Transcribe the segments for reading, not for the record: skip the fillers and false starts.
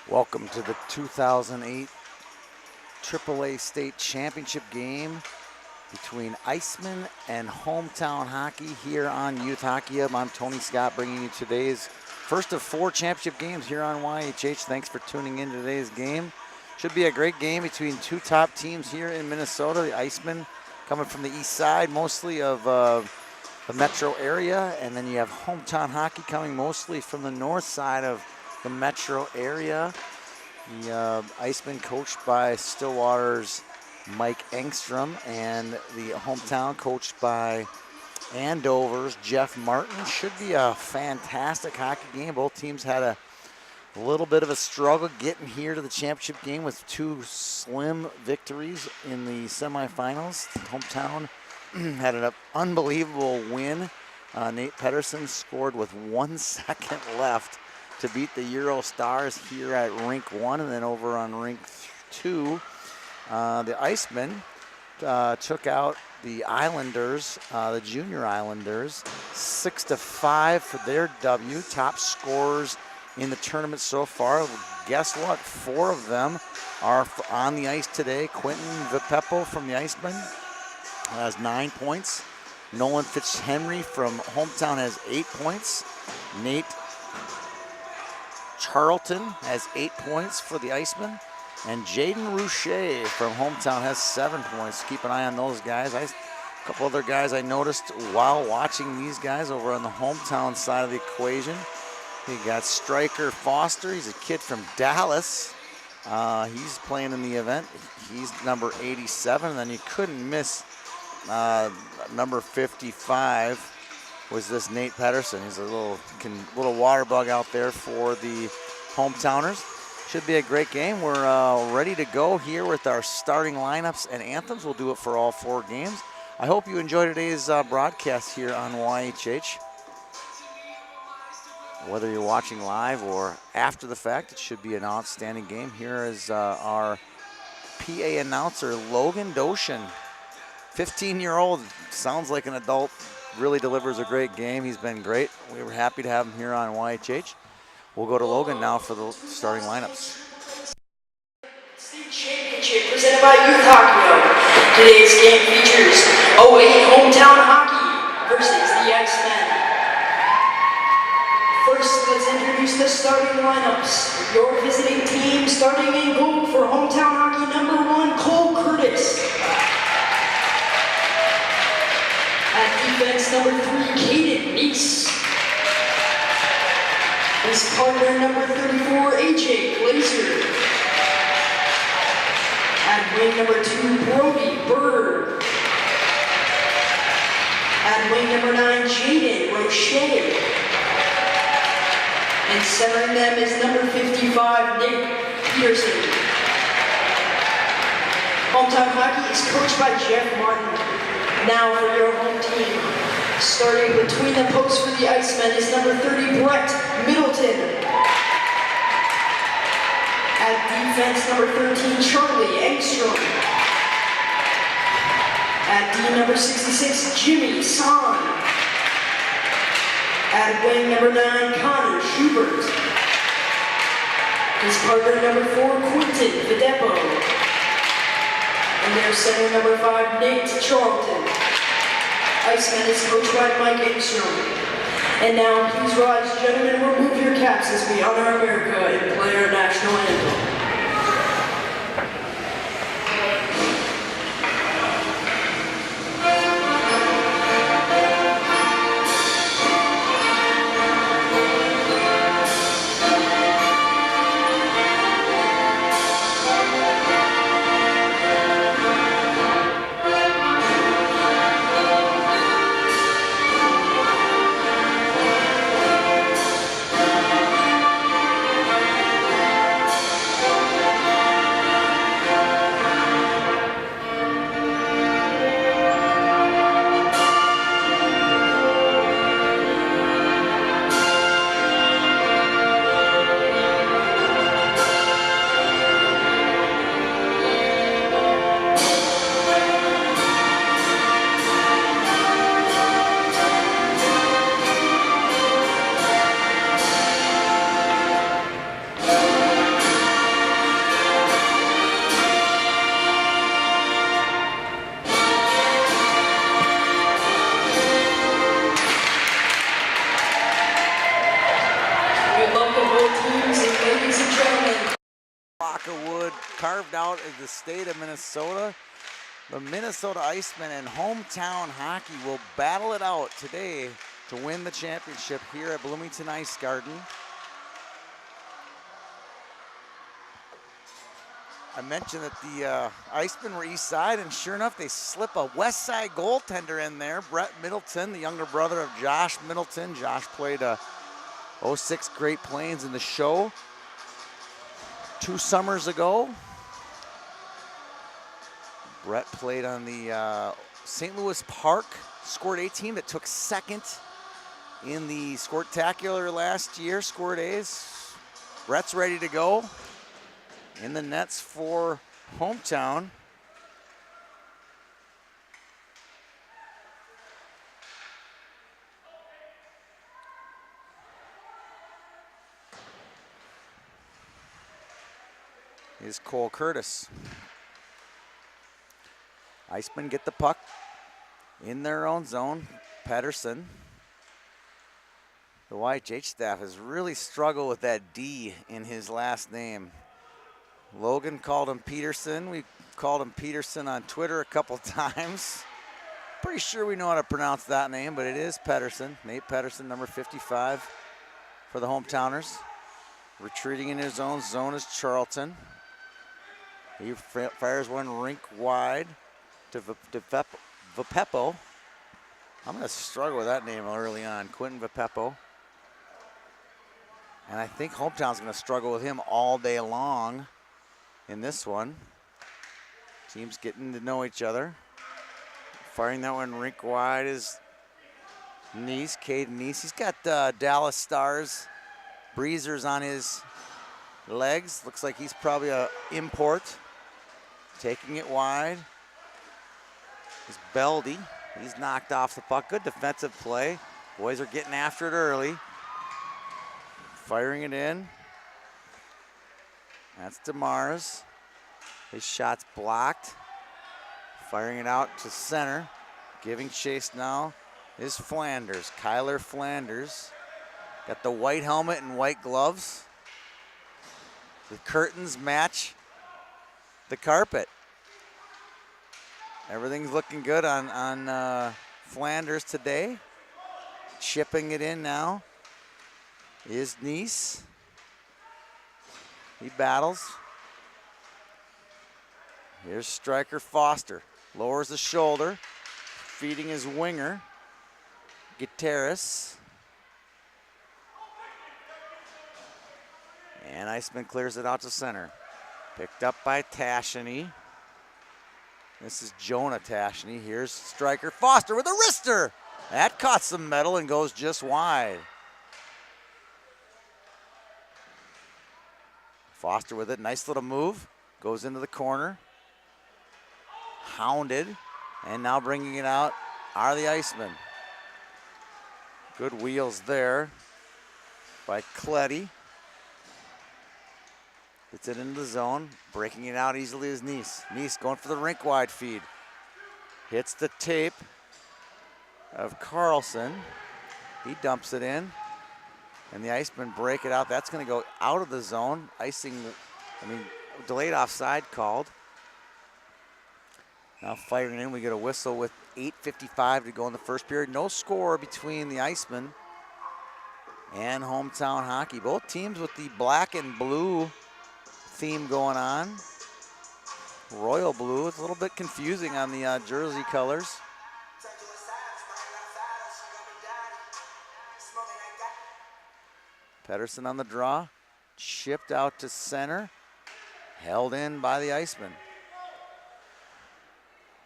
Welcome to the 2008 AAA State Championship game between Icemen and Hometown Hockey here on Youth Hockey Hub. I'm Tony Scott, bringing you today's first of 4 championship games here on YHH. Thanks for tuning in to today's game. Should be a great game between two top teams here in Minnesota. The Icemen coming from the east side, mostly of the metro area, and then you have Hometown Hockey coming mostly from the north side of the metro area. The Icemen coached by Stillwater's Mike Engstrom, and the Hometown coached by Andover's Jeff Martin. Should be a fantastic hockey game. Both teams had a little bit of a struggle getting here to the championship game with 2 slim victories in the semifinals. Hometown had an unbelievable win. Nate Pedersen scored with 1 second left to beat the Euro Stars here at Rink 1, and then over on Rink 2, the Icemen took out the Islanders, the junior Islanders, 6-5 for their W. Top scorers in the tournament so far. Guess what? 4 of them are on the ice today. Quentin Vipepo from the Icemen has 9 points. Nolan Fitzhenry from Hometown has 8 points. Nate Charlton has 8 points for the Icemen. And Jaden Rouche from Hometown has 7 points. Keep an eye on those guys. A couple other guys I noticed while watching these guys over on the Hometown side of the equation. You got Stryker Foster. He's a kid from Dallas. He's playing in the event. He's number 87. And then you couldn't miss number 55 was this Nate Pedersen. He's a little water bug out there for the Hometowners. Should be a great game. We're ready to go here with our starting lineups and anthems. We'll do it for all 4 games. I hope you enjoyed today's broadcast here on YHH. Whether you're watching live or after the fact, it should be an outstanding game. Here is our PA announcer, Logan Doshin. 15-year-old, sounds like an adult, really delivers a great game. He's been great. We were happy to have him here on YHH. We'll go to Logan now for the starting lineups. State Championship presented by Youth Hockey Hub. Today's game features AAA Hometown Hockey versus the Icemen. First, let's introduce the starting lineups. Your visiting team starting in goal for Hometown Hockey, number 1, Cole Curtis. At defense, number 3, Caden Neese. His partner, number 34, AJ Glazer. At wing, number 2, Brody Bird. At wing, number 9, Jaden Roche. And centering them is number 55, Nick Peterson. Hometown Hockey is coached by Jeff Martin. Now for your home team. Starting between the posts for the Icemen is number 30, Brett Middleton. At defense, number 13, Charlie Engstrom. At D, number 66, Jimmy Son. At wing, number 9, Connor Schubert. His partner, number 4, Quentin Videpo. And their center, number 5, Nate Charlton. Icemen is coached by Mike Engstrom. And now, please rise, gentlemen, remove your caps as we honor America and play our national anthem. teams, and ladies and gentlemen. Block of wood carved out in the state of Minnesota. The Minnesota Icemen and Hometown Hockey will battle it out today to win the championship here at Bloomington Ice Garden. I mentioned that the Icemen were east side, and sure enough, they slip a west side goaltender in there. Brett Middleton, the younger brother of Josh Middleton. Josh played 06 Great Plains in the show 2 summers ago. Brett played on the St. Louis Park Scored A team that took second in the Scortacular last year, Scored A's. Brett's ready to go. In the nets for Hometown. Is Cole Curtis. Icemen get the puck in their own zone. Pedersen. The YHH staff has really struggled with that D in his last name. Logan called him Peterson. We called him Peterson on Twitter a couple times. Pretty sure we know how to pronounce that name, but it is Pedersen. Nate Pedersen, number 55 for the Hometowners. Retreating in his own zone is Charlton. He fires one rink wide to Vapepo. I'm going to struggle with that name early on, Quentin Vapepo. And I think Hometown's going to struggle with him all day long in this one. Teams getting to know each other. Firing that one rink wide is Neese, Caden Neese. He's got Dallas Stars breezers on his legs. Looks like he's probably an import. Taking it wide is Beldy. He's knocked off the puck. Good defensive play. Boys are getting after it early. Firing it in. That's DeMars. His shot's blocked. Firing it out to center. Giving chase now is Flanders. Kyler Flanders. Got the white helmet and white gloves. The curtains match the carpet. Everything's looking good on Flanders today. Chipping it in now is Neese. He battles. Here's striker Foster. Lowers the shoulder. Feeding his winger, Gutierrez. And Iceman clears it out to center. Picked up by Tashany. This is Jonah Tashany. Here's striker Foster with a wrister. That caught some metal and goes just wide. Foster with it, nice little move. Goes into the corner. Hounded, and now bringing it out are the Icemen. Good wheels there by Cletty. Gets it into the zone, breaking it out easily is Neese. Neese going for the rink wide feed. Hits the tape of Carlson. He dumps it in, and the Icemen break it out. That's going to go out of the zone. Delayed offside called. Now firing in, we get a whistle with 8:55 to go in the first period. No score between the Icemen and Hometown Hockey. Both teams with the black and blue theme going on. Royal blue, it's a little bit confusing on the jersey colors. Pedersen on the draw, chipped out to center, held in by the Icemen.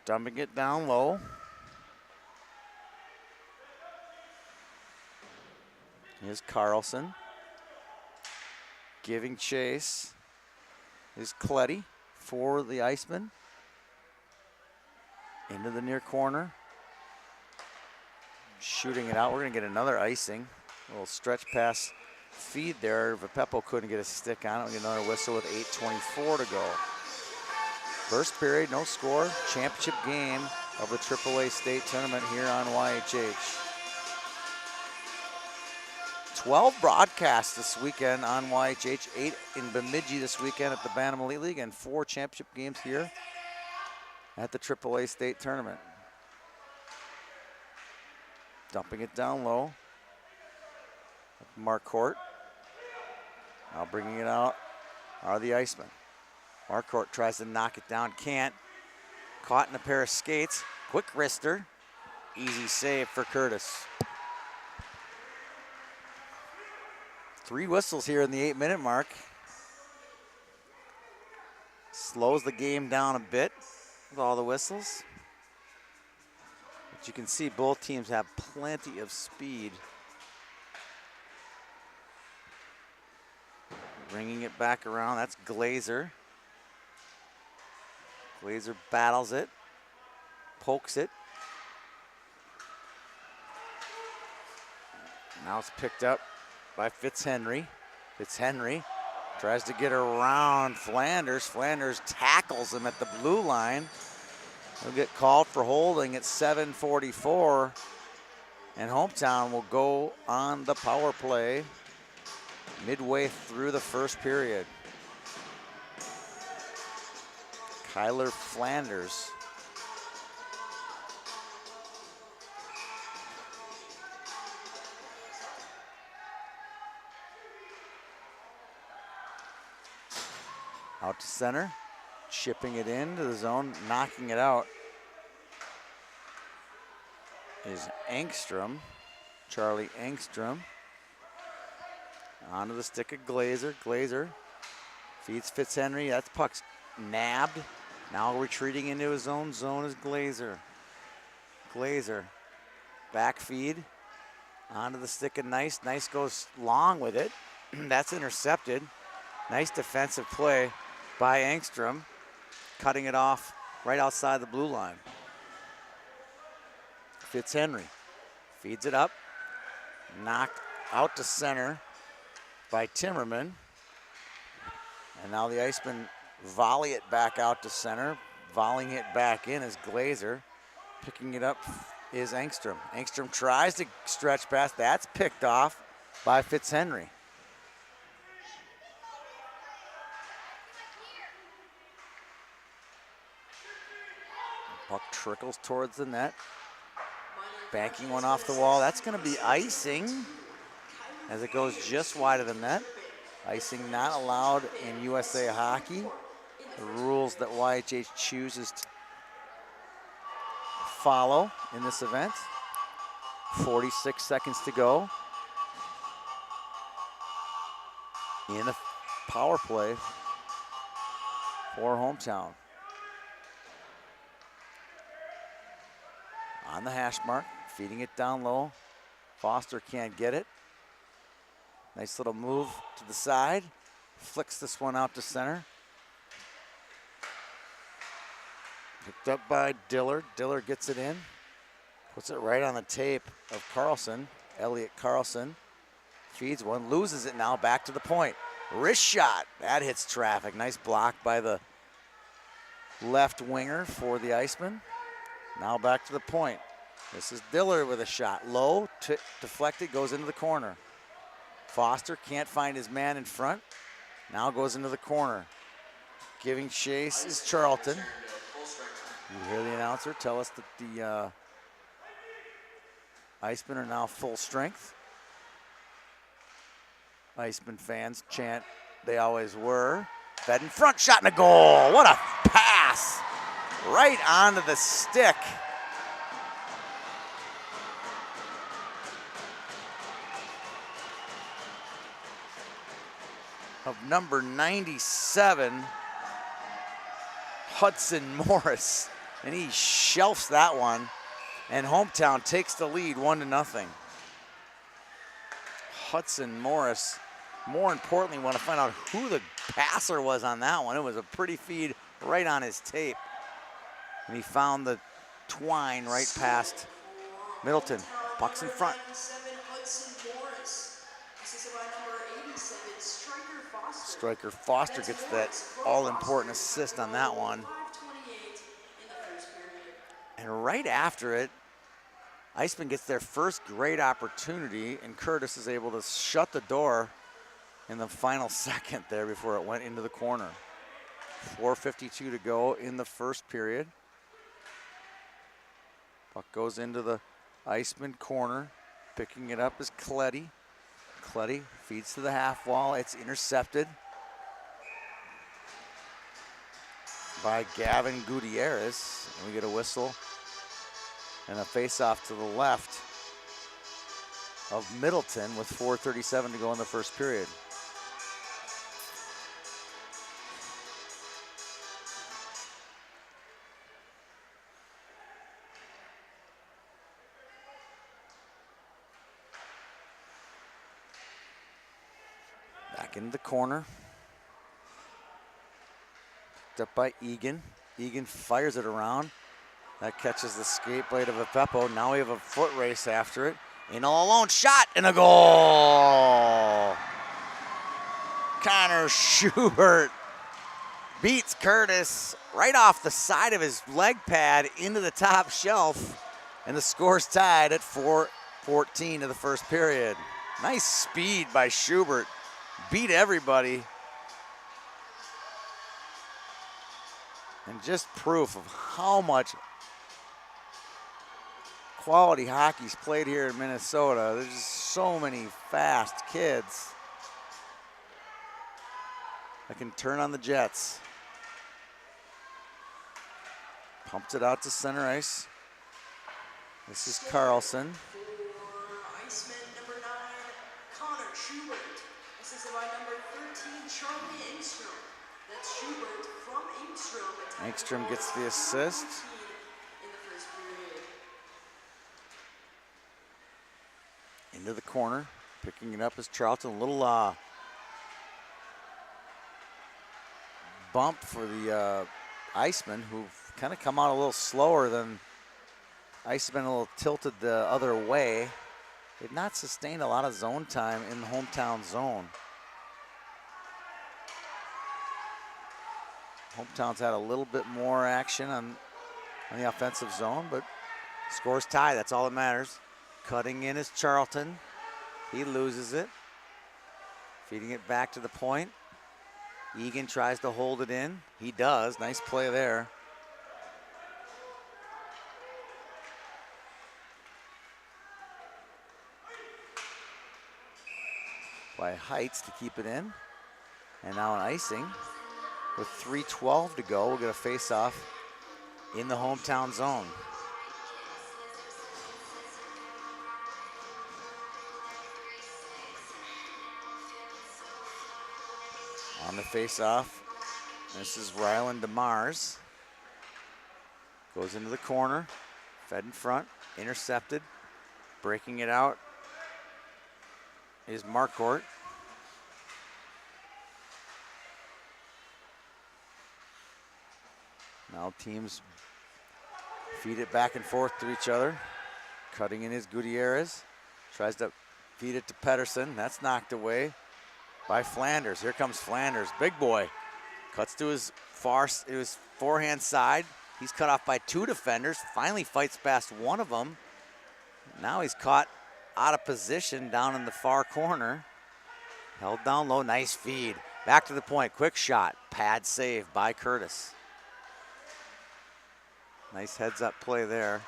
Dumping it down low. Here's Carlson. Giving chase is Cletty for the Icemen. Into the near corner. Shooting it out. We're going to get another icing. A little stretch pass feed there. Vapepo couldn't get a stick on it. We get another whistle with 8:24 to go. First period, no score. Championship game of the AAA state tournament here on YHH. 12 broadcasts this weekend on YHH, 8 in Bemidji this weekend at the Bantam Elite League, and 4 championship games here at the AAA state tournament. Dumping it down low. Marcourt. Now bringing it out are the Icemen. Marcourt tries to knock it down, can't. Caught in a pair of skates. Quick wrister. Easy save for Curtis. 3 whistles here in the 8-minute mark. Slows the game down a bit with all the whistles. But you can see both teams have plenty of speed. Bringing it back around, that's Glazer. Glazer battles it, pokes it. Now it's picked up by Fitzhenry. Fitzhenry tries to get around Flanders. Flanders tackles him at the blue line. He'll get called for holding at 7:44. And Hometown will go on the power play midway through the first period. Kyler Flanders. Out to center, chipping it into the zone, knocking it out is Engstrom, Charlie Engstrom. Onto the stick of Glazer. Glazer feeds Fitzhenry. That's puck's nabbed. Now retreating into his own zone is Glazer. Glazer, back feed. Onto the stick of Nice. Nice goes long with it. That's intercepted. Nice defensive play by Engstrom, cutting it off right outside the blue line. Fitzhenry feeds it up. Knocked out to center by Timmerman. And now the Icemen volley it back out to center. Volleying it back in is Glazer. Picking it up is Engstrom. Engstrom tries to stretch past. That's picked off by Fitzhenry. Puck trickles towards the net. Banking one off the wall. That's going to be icing as it goes just wide of the net. Icing not allowed in USA hockey. The rules that YHH chooses to follow in this event. 46 seconds to go in the power play for Hometown. On the hash mark, feeding it down low. Foster can't get it. Nice little move to the side. Flicks this one out to center. Picked up by Diller. Diller gets it in. Puts it right on the tape of Carlson. Elliot Carlson feeds one, loses it now, back to the point. Wrist shot, that hits traffic. Nice block by the left winger for the Icemen. Now back to the point. This is Diller with a shot. Low, deflected, goes into the corner. Foster can't find his man in front. Now goes into the corner. Giving chase is Charlton. You hear the announcer tell us that the Icemen are now full strength. Icemen fans chant, they always were. Fed in front, shot and a goal. What a pass. Right onto the stick. Of number 97, Hudson Morris. And he shelves that one. And Hometown takes the lead 1-0. Hudson Morris. More importantly, want to find out who the passer was on that one. It was a pretty feed right on his tape. And he found the twine right past Middleton. Puck's in front. Striker Foster gets that all-important assist on that one. And right after it, Icemen gets their first great opportunity, and Curtis is able to shut the door in the final second there before it went into the corner. 4:52 to go in the first period. Puck goes into the Icemen corner. Picking it up is Cleddy. Cleddy feeds to the half wall. It's intercepted by Gavin Gutierrez. And we get a whistle and a face-off to the left of Middleton with 4:37 to go in the first period. Back into the corner. Picked up by Egan. Egan fires it around. That catches the skate blade of Beppo. Now we have a foot race after it. In all alone, shot and a goal. Connor Schubert beats Curtis right off the side of his leg pad into the top shelf. And the score's tied at 4:14 of the first period. Nice speed by Schubert. Beat everybody. And just proof of how much quality hockey's played here in Minnesota. There's just so many fast kids that can turn on the jets. Pumped it out to center ice. This is Carlson. For Iceman number 9, Connor Schubert. Assisted by number 13, Charlie Engstrom. That's Schubert from Engstrom. Engstrom gets the assist. In the first period. Into the corner. Picking it up is Charlton. A little bump for the Icemen, who've kind of come out a little slower than Icemen, a little tilted the other way. They've not sustained a lot of zone time in the hometown zone. Hometown's had a little bit more action on the offensive zone, but score's tied. That's all that matters. Cutting in is Charlton. He loses it. Feeding it back to the point. Egan tries to hold it in. He does. Nice play there. By Heights to keep it in. And now an icing. With 3:12 to go, we'll get a face-off in the hometown zone. On the face-off, this is Ryland DeMars. Goes into the corner, fed in front, intercepted. Breaking it out is Marquardt. Now teams feed it back and forth to each other. Cutting in is Gutierrez. Tries to feed it to Pedersen. That's knocked away by Flanders. Here comes Flanders, big boy. Cuts to his forehand side. He's cut off by 2 defenders. Finally fights past one of them. Now he's caught out of position down in the far corner. Held down low, nice feed. Back to the point, quick shot. Pad save by Curtis. Nice heads up play there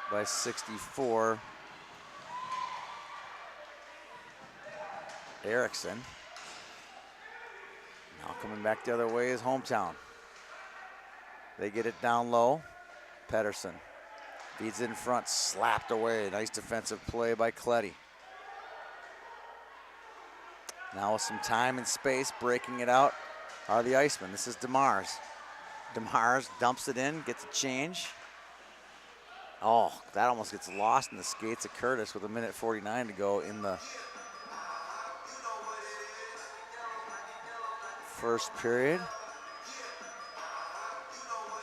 by 64. Erickson. Now coming back the other way is Hometown. They get it down low. Pedersen feeds in front, slapped away. Nice defensive play by Cleddy. Now with some time and space, breaking it out are the Icemen. This is DeMars. DeMars dumps it in, gets a change. Oh, that almost gets lost in the skates of Curtis with 1:49 to go in the first period.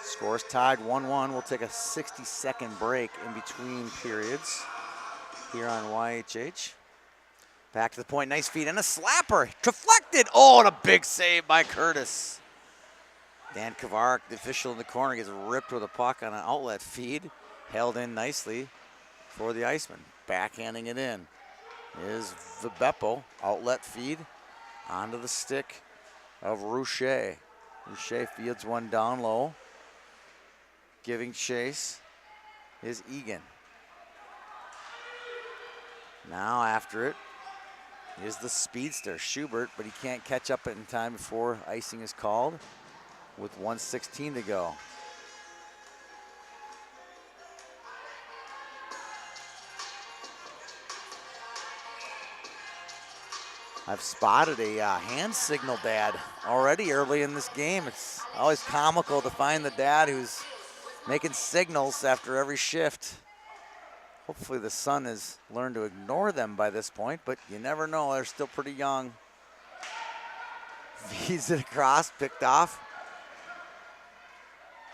Score's tied 1-1. We'll take a 60-second break in between periods here on YHH. Back to the point, nice feed and a slapper. Deflected, oh, and a big save by Curtis. Dan Kavarik, the official in the corner, gets ripped with a puck on an outlet feed. held in nicely for the Icemen. Backhanding it in is Vibeppo, outlet feed onto the stick of Rouchet. Rouchet fields one down low. Giving chase is Egan. Now after it is the speedster, Schubert, but he can't catch up in time before icing is called with 1:16 to go. I've spotted a hand signal dad already early in this game. It's always comical to find the dad who's making signals after every shift. Hopefully the son has learned to ignore them by this point, but you never know, they're still pretty young. Feeds it across, picked off.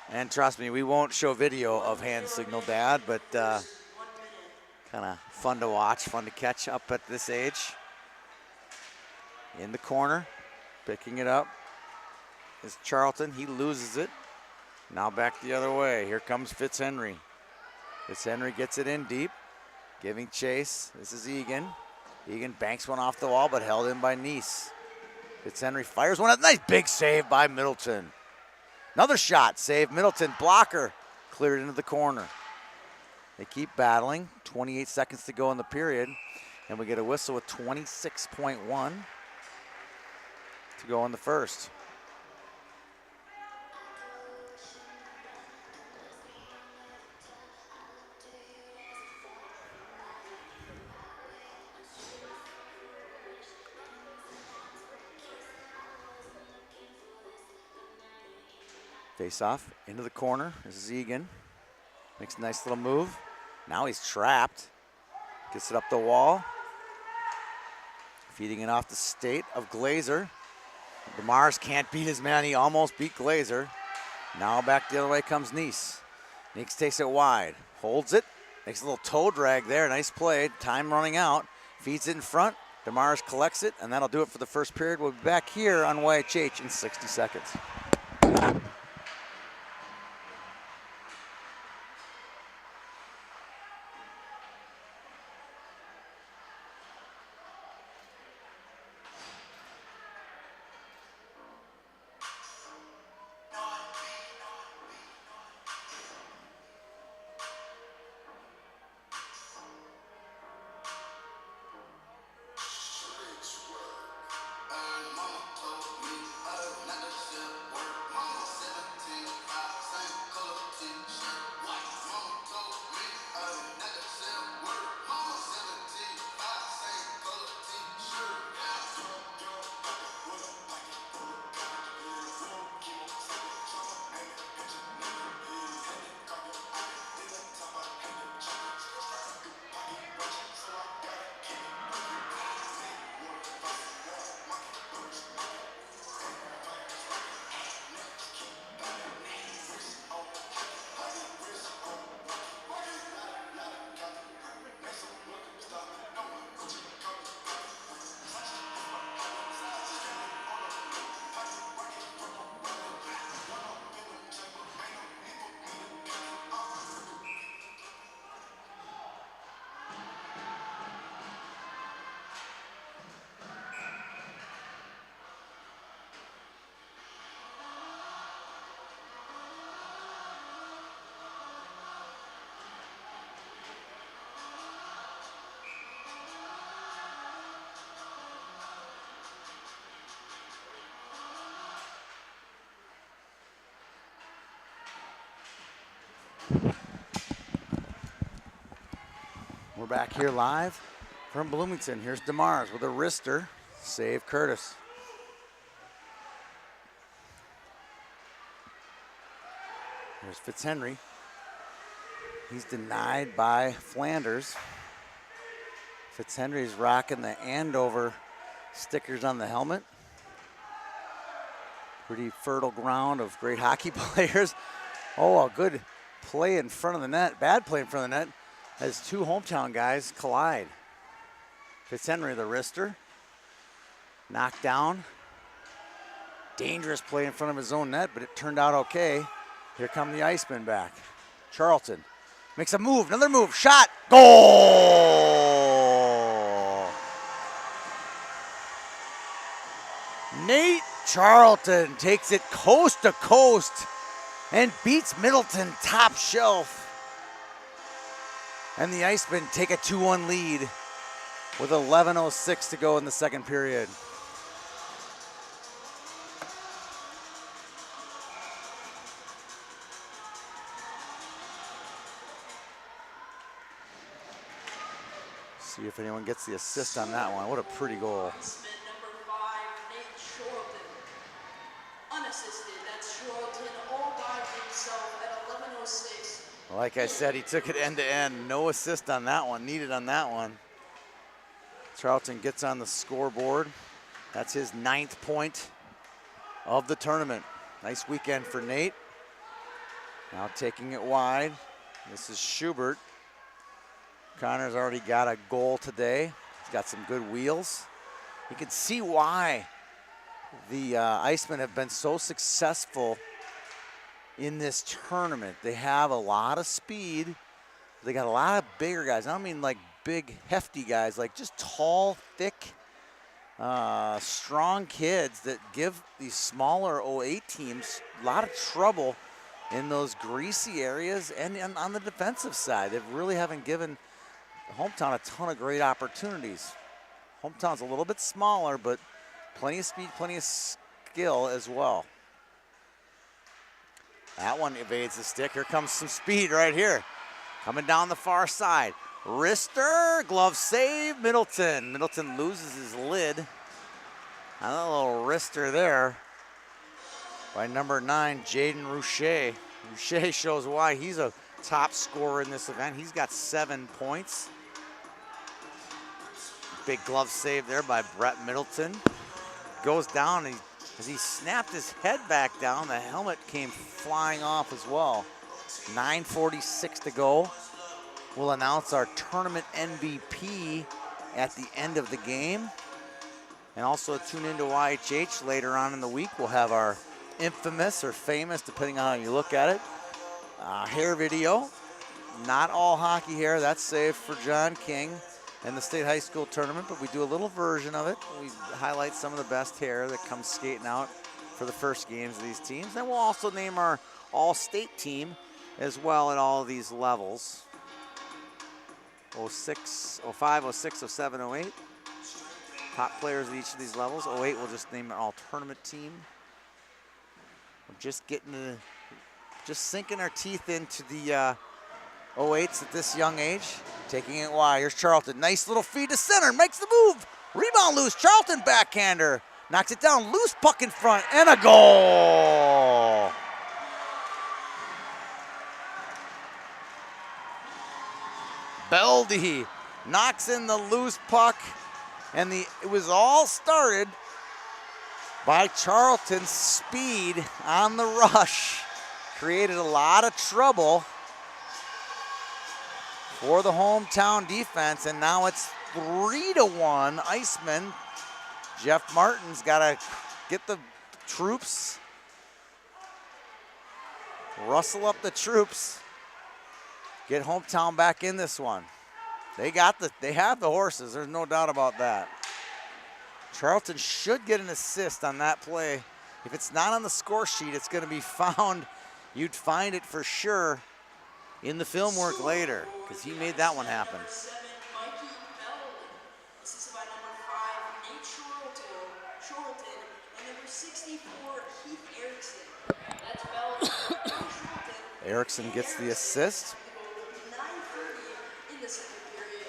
And trust me, we won't show video of hand signal dad, but kind of fun to watch, fun to catch up at this age. In the corner, picking it up is Charlton. He loses it. Now back the other way. Here comes Fitzhenry. Fitzhenry gets it in deep, giving chase. This is Egan. Egan banks one off the wall, but held in by Neese. Fitzhenry fires one. A nice big save by Middleton. Another shot, save Middleton. Blocker cleared into the corner. They keep battling. 28 seconds to go in the period, and we get a whistle with 26.1 to go in the first. Face off into the corner. This is Egan. Makes a nice little move. Now he's trapped. Gets it up the wall. Feeding it off the state of Glazer. DeMars can't beat his man. He almost beat Glazer. Now back the other way comes Neese. Neese takes it wide. Holds it. Makes a little toe drag there. Nice play. Time running out. Feeds it in front. DeMars collects it, and that'll do it for the first period. We'll be back here on YHH in 60 seconds. We're back here live from Bloomington. Here's DeMars with a wrister. Save Curtis. Here's Fitzhenry. He's denied by Flanders. Fitzhenry's rocking the Andover stickers on the helmet. Pretty fertile ground of great hockey players. Oh, a good play in front of the net. Bad play in front of the net as two hometown guys collide. Fitzhenry, the wrister. Knocked down. Dangerous play in front of his own net, but it turned out okay. Here come the Icemen back. Charlton Makes a move, another move, shot, goal! Nate Charlton takes it coast to coast and beats Middleton top shelf. And the Icemen take a 2-1 lead with 11:06 to go in the second period. See if anyone gets the assist on that one. What a pretty goal. Iceman number 5, Nate Charlton. Unassisted, that's Charlton all by himself at 11:06. Like I said, he took it end to end. No assist on that one, needed on that one. Charlton gets on the scoreboard. That's his 9th point of the tournament. Nice weekend for Nate. Now taking it wide. This is Schubert. Connor's already got a goal today. He's got some good wheels. You can see why the Icemen have been so successful in this tournament. They have a lot of speed. They got a lot of bigger guys. I don't mean like big, hefty guys, like just tall, thick, strong kids that give these smaller 08 teams a lot of trouble in those greasy areas and on the defensive side. They really haven't given Hometown a ton of great opportunities. Hometown's a little bit smaller, but plenty of speed, plenty of skill as well. That one evades the stick. Here comes some speed right here. Coming down the far side. Wrister, glove save, Middleton. Middleton loses his lid. A little wrister there by number 9, Jaden Rouchet. Rouchet shows why he's a top scorer in this event. He's got 7 points. Big glove save there by Brett Middleton. Goes down, and as he snapped his head back down, the helmet came flying off as well. 9:46 to go. We'll announce our tournament MVP at the end of the game. And also tune into YHH later on in the week. We'll have our infamous or famous, depending on how you look at it, hair video. Not all hockey hair, that's saved for John King and the state high school tournament, but we do a little version of it. We highlight some of the best hair that comes skating out for the first games of these teams. And we'll also name our all-state team as well at all of these levels. 06, 05, 06, 07, 08. Top players at each of these levels. 08, we'll just name our all-tournament team. We're just sinking our teeth into the 08s at this young age. Taking it wide. Here's Charlton. Nice little feed to center. Makes the move. Rebound loose. Charlton backhander. Knocks it down. Loose puck in front. And a goal. Beldy knocks in the loose puck. And it was all started by Charlton's speed on the rush. Created a lot of trouble for the hometown defense, and now it's 3-1 Icemen. Jeff Martin's got to get the troops, rustle up the troops, get hometown back in this one. They have the horses, there's no doubt about that. Charlton should get an assist on that play. If it's not on the score sheet, it's going to be found. You'd find it for sure in the film work later, because he made that one happen. Number 7, Mikey Bell. Assisted by number 5, Nate Charlton, and number 64, Keith Erickson. That's Bell. Charlton. Erickson gets the assist. 9:30 in the second period.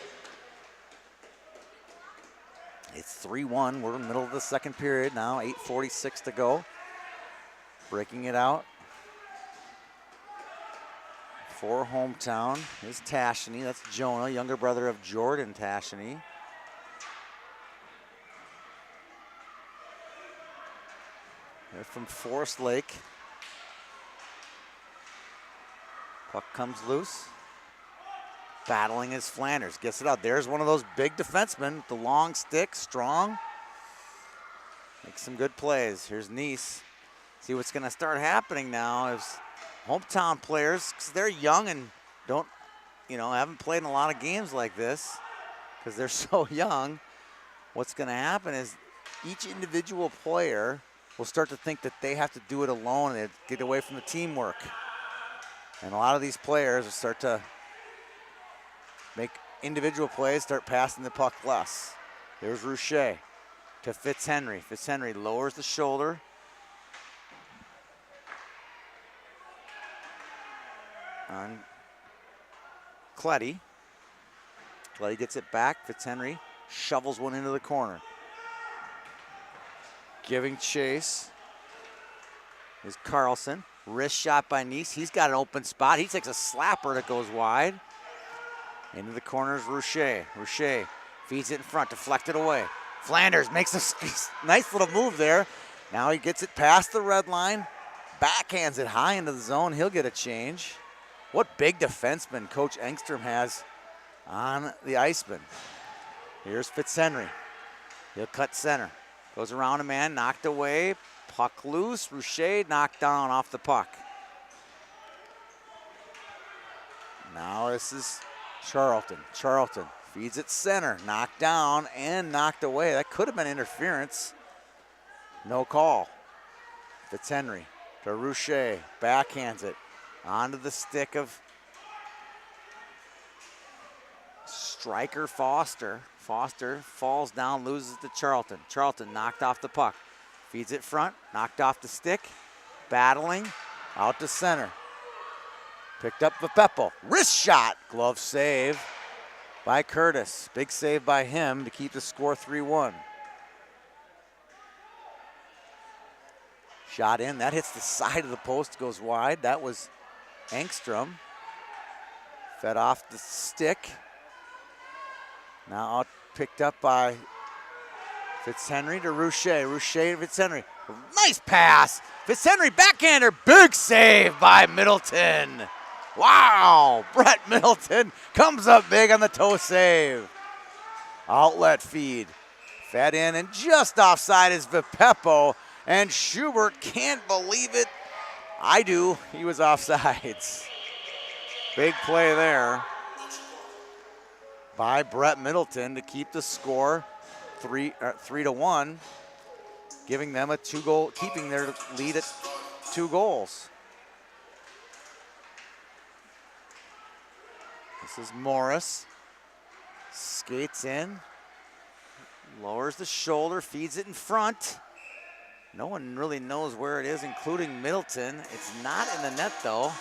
It's 3-1. We're in the middle of the second period now. 8:46 to go. Breaking it out for hometown is Tasheny. That's Jonah, younger brother of Jordan Tasheny. They're from Forest Lake. Puck comes loose. Battling his Flanders. Gets it out. There's one of those big defensemen with the long stick, strong. Makes some good plays. Here's Nice. See what's going to start happening now is hometown players, because they're young and don't haven't played in a lot of games like this because they're so young. What's going to happen is each individual player will start to think that they have to do it alone and get away from the teamwork. And a lot of these players will start to make individual plays, start passing the puck less. Here's Rouchet to Fitzhenry. Fitzhenry lowers the shoulder. On Cletty. Cletty gets it back. Fitzhenry shovels one into the corner. Giving chase is Carlson. Wrist shot by Neese. He's got an open spot. He takes a slapper that goes wide. Into the corner is Rouchet. Rouchet feeds it in front, deflected away. Flanders makes a nice little move there. Now he gets it past the red line. Backhands it high into the zone. He'll get a change. What big defenseman Coach Engstrom has on the Icemen. Here's Fitzhenry. He'll cut center. Goes around a man, knocked away. Puck loose. Rouchet knocked down off the puck. Now this is Charlton. Charlton feeds it center. Knocked down and knocked away. That could have been interference. No call. Fitzhenry to Rouchet. Backhands it onto the stick of striker Foster. Foster falls down, loses to Charlton. Charlton knocked off the puck. Feeds it front, knocked off the stick. Battling, out to center. Picked up Vipeppo. Wrist shot, glove save by Curtis. Big save by him to keep the score 3-1. Shot in, that hits the side of the post, goes wide. That was Engstrom. Fed off the stick. Now out picked up by Fitzhenry to Rouchet. Rouchet to Fitzhenry. Nice pass. Fitzhenry backhander. Big save by Middleton. Wow. Brett Middleton comes up big on the toe save. Outlet feed. Fed in and just offside is Vipeppo. And Schubert can't believe it. I do. He was offsides. Big play there by Brett Middleton to keep the score 3-1, giving them a 2-goal, keeping their lead at 2 goals. This is Morris. Skates in, lowers the shoulder, feeds it in front. No one really knows where it is, including Middleton. It's not in the net though.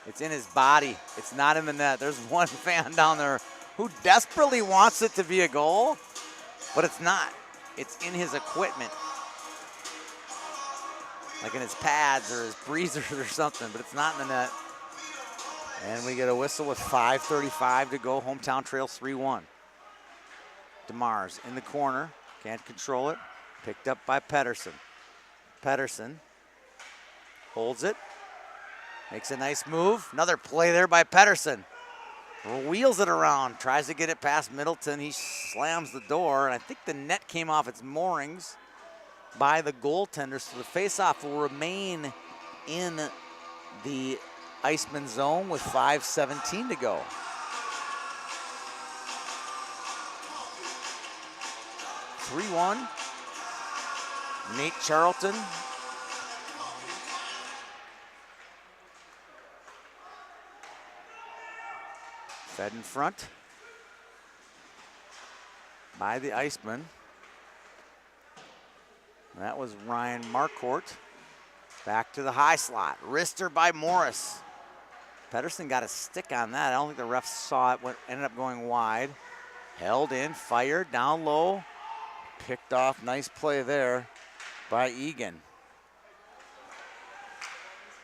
It's in his body. It's not in the net. There's one fan down there who desperately wants it to be a goal, but it's not. It's in his equipment, like in his pads or his breezers or something, but it's not in the net. And we get a whistle with 5:35 to go. Hometown trails 3-1. DeMars in the corner. Can't control it. Picked up by Pedersen. Pedersen holds it. Makes a nice move. Another play there by Pedersen. Wheels it around. Tries to get it past Middleton. He slams the door. And I think the net came off its moorings by the goaltender. So the faceoff will remain in the Iceman zone with 5:17 to go. (3-1). Nate Charlton. Fed in front by the Iceman. That was Ryan Marquardt. Back to the high slot. Wrister by Morris. Pedersen got a stick on that. I don't think the refs saw it. Ended up going wide. Held in, fired, down low. Picked off. Nice play there by Egan.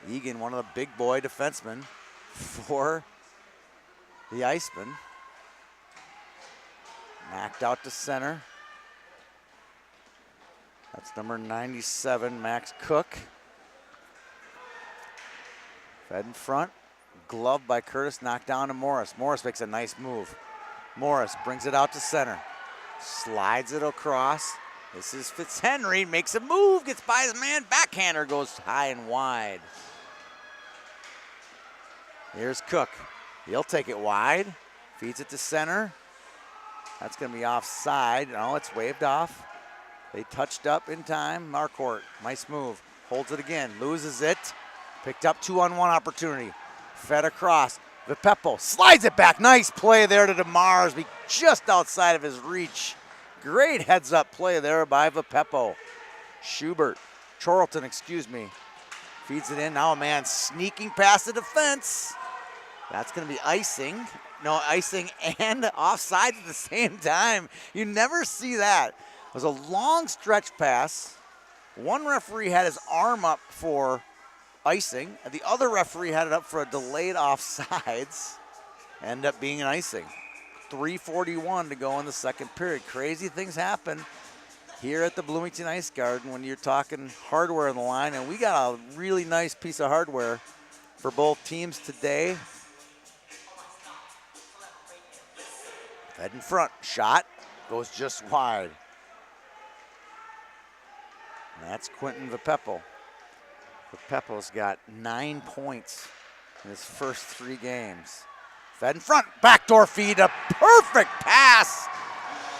Egan, one of the big boy defensemen for the Iceman. Knocked out to center. That's number 97, Max Cook. Fed in front. Glove by Curtis, knocked down to Morris. Morris makes a nice move. Morris brings it out to center. Slides it across. This is Fitzhenry, makes a move, gets by his man. Backhander goes high and wide. Here's Cook. He'll take it wide. Feeds it to center. That's going to be offside. No, it's waved off. They touched up in time. Marquardt, nice move. Holds it again, loses it. Picked up 2-on-1 opportunity. Fed across. Vipeppo slides it back. Nice play there to DeMars. Be just outside of his reach. Great heads-up play there by Vipeppo. Charlton, feeds it in. Now a man sneaking past the defense. That's going to be icing. No, icing and offside at the same time. You never see that. It was a long stretch pass. One referee had his arm up for icing, and the other referee had it up for a delayed offsides. Ended up being an icing. 3:41 to go in the second period. Crazy things happen here at the Bloomington Ice Garden when you're talking hardware on the line, and we got a really nice piece of hardware for both teams today. Fed in front, shot, goes just wide. And that's Quentin Vipeppo. Vipeppo's got 9 points in his first 3 games. Fed in front, backdoor feed, a perfect pass,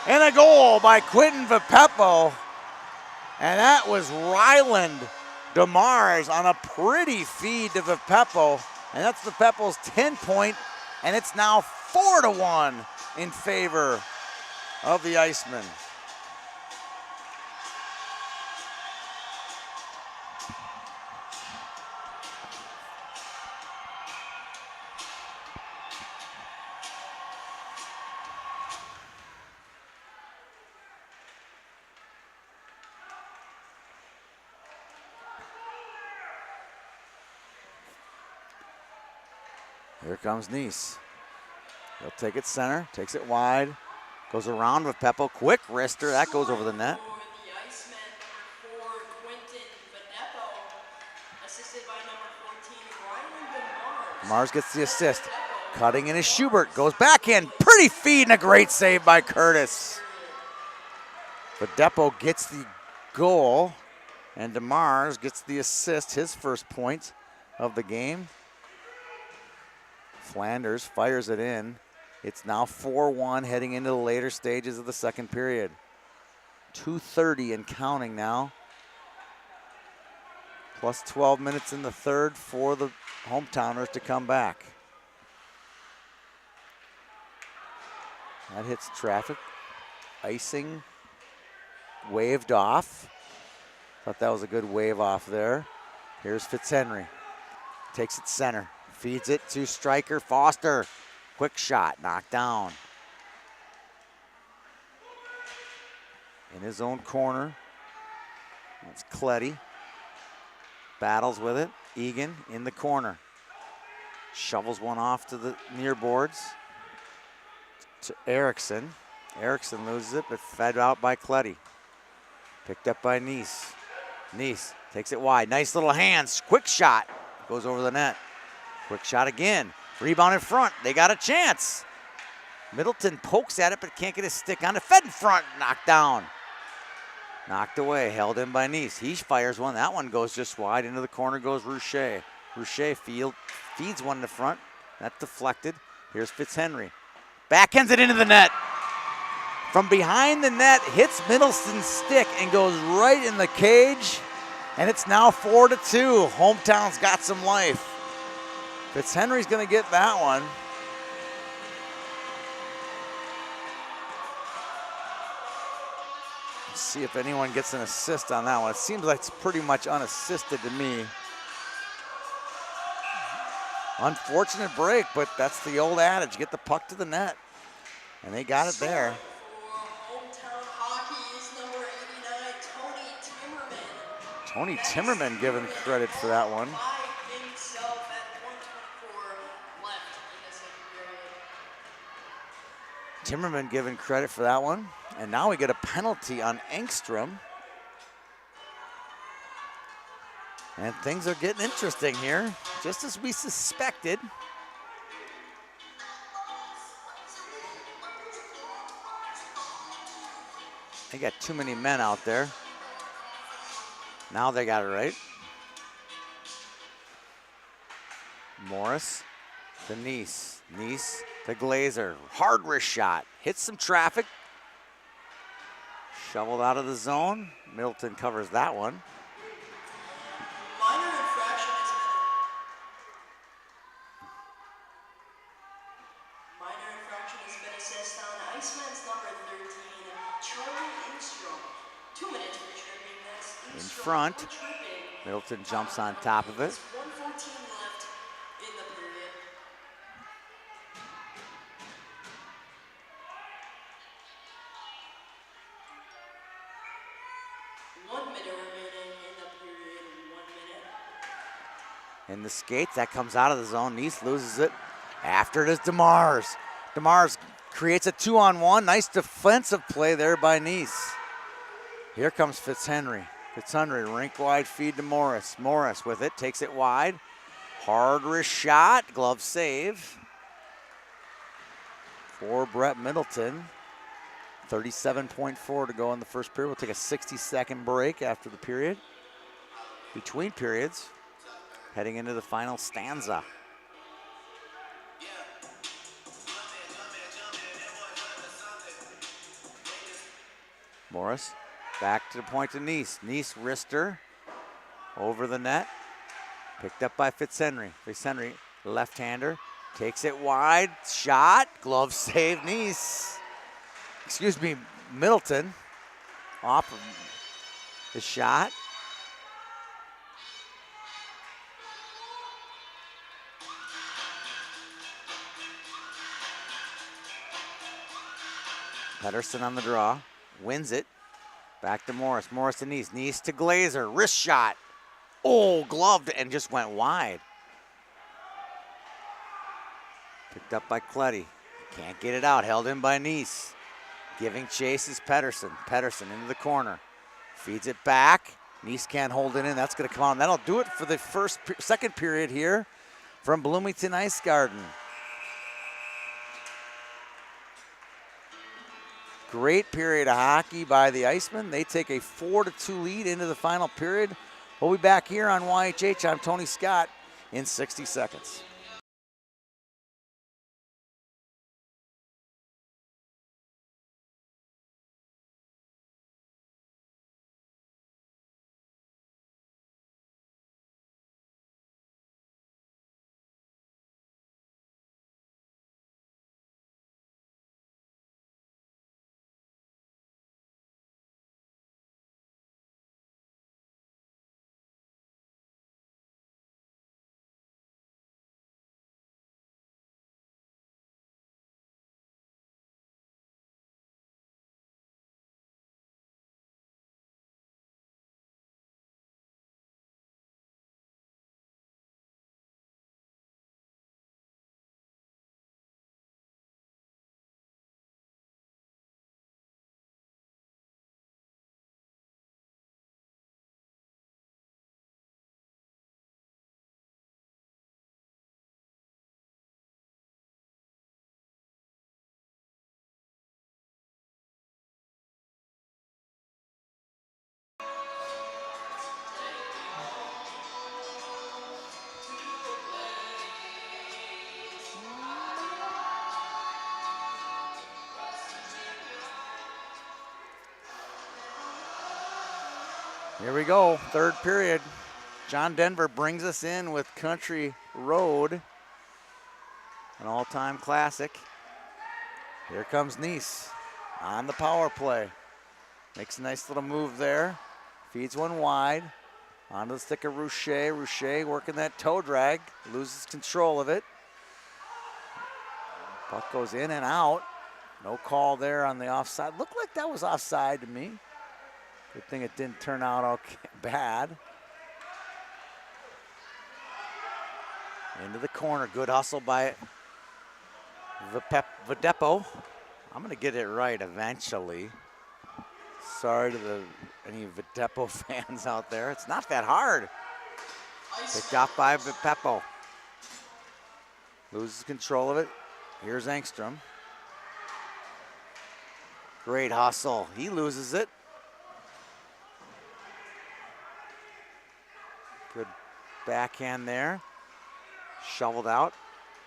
and a goal by Quentin Vipeppo. And that was Ryland DeMars on a pretty feed to Vipeppo. And that's Vipeppo's 10-point, and it's now 4-1 in favor of the Icemen. Here comes Nice. He'll take it center, takes it wide, goes around with Vipeppo. Quick wrister, that goes over the net. For the Icemen, number 4, Quentin Vipeppo, assisted by number 14, Ryland DeMars. Mars gets the assist. Cutting in is Schubert, goes backhand, pretty feed and a great save by Curtis. Vipeppo gets the goal, and DeMars gets the assist, his first point of the game. Flanders fires it in. It's now 4-1 heading into the later stages of the second period. 2:30 and counting now. Plus 12 minutes in the third for the hometowners to come back. That hits traffic. Icing waved off. Thought that was a good wave off there. Here's Fitzhenry. Takes it center. Feeds it to striker Foster. Quick shot, knocked down. In his own corner, that's Cletty. Battles with it. Egan in the corner. Shovels one off to the near boards. To Erickson. Erickson loses it, but fed out by Cletty. Picked up by Nice. Nice takes it wide. Nice little hands. Quick shot. Goes over the net. Quick shot again. Rebound in front. They got a chance. Middleton pokes at it, but can't get his stick on it. Fed in front. Knocked down. Knocked away. Held in by Nice. He fires one. That one goes just wide. Into the corner goes Rouchet. Rouchet feeds one to front. That's deflected. Here's Fitzhenry. Backhands it into the net. From behind the net, hits Middleton's stick and goes right in the cage. And it's now 4-2. Hometown's got some life. Fitzhenry's going to get that one. Let's see if anyone gets an assist on that one. It seems like it's pretty much unassisted to me. Unfortunate break, but that's the old adage. Get the puck to the net. And they got it there. Hometown hockey is number 89, Tony Timmerman. Tony Timmerman given credit for that one. Himself at 1:24 left in the second period. Timmerman given credit for that one. And now we get a penalty on Engstrom. And things are getting interesting here, just as we suspected. They got too many men out there. Now they got it right. Morris to Nice. Nice to Glazer. Hard wrist shot. Hits some traffic. Shoveled out of the zone. Middleton covers that one. Minor infraction has been assessed on Icemen's number 13, Charlie Ingstrom. 2 minutes for tripping. That's In Ingstrom front. for tripping. Middleton jumps on top of it. There's 1:14 left in the period. In the skates, that comes out of the zone. Nice loses it. After it is DeMars. DeMars creates a 2-on-1. Nice defensive play there by Nice. Here comes Fitzhenry. Fitzhenry, rink wide feed to Morris. Morris with it, takes it wide. Hard wrist shot, glove save. For Brett Middleton. 37.4 to go in the first period. We'll take a 60-second break after the period. Between periods, heading into the final stanza. Morris back to the point to Nice. Nice wrister over the net. Picked up by Fitzhenry. Fitzhenry, left-hander, takes it wide. Shot, glove save, Nice. Excuse me, Middleton off of the shot. Pedersen on the draw, wins it. Back to Morris, Morris to Nice, Nice to Glazer, wrist shot. Oh, gloved and just went wide. Picked up by Cletty, can't get it out, held in by Nice. Giving chase is Pedersen, Pedersen into the corner. Feeds it back, Nice can't hold it in, that's gonna come out. And that'll do it for the second period here from Bloomington Ice Garden. Great period of hockey by the Icemen. They take a 4-2 lead into the final period. We'll be back here on YHH. I'm Tony Scott in 60 seconds. Here we go, third period. John Denver brings us in with Country Road, an all-time classic. Here comes Nice on the power play. Makes a nice little move there. Feeds one wide. Onto the stick of Rouchet. Rouchet working that toe drag. Loses control of it. Puck goes in and out. No call there on the offside. Looked like that was offside to me. Good thing it didn't turn out okay, bad. Into the corner, good hustle by Videpo. I'm gonna get it right eventually. Sorry to any Videpo fans out there. It's not that hard. Picked off by Videpo. Loses control of it. Here's Engstrom. Great hustle, he loses it. Good backhand there. Shoveled out.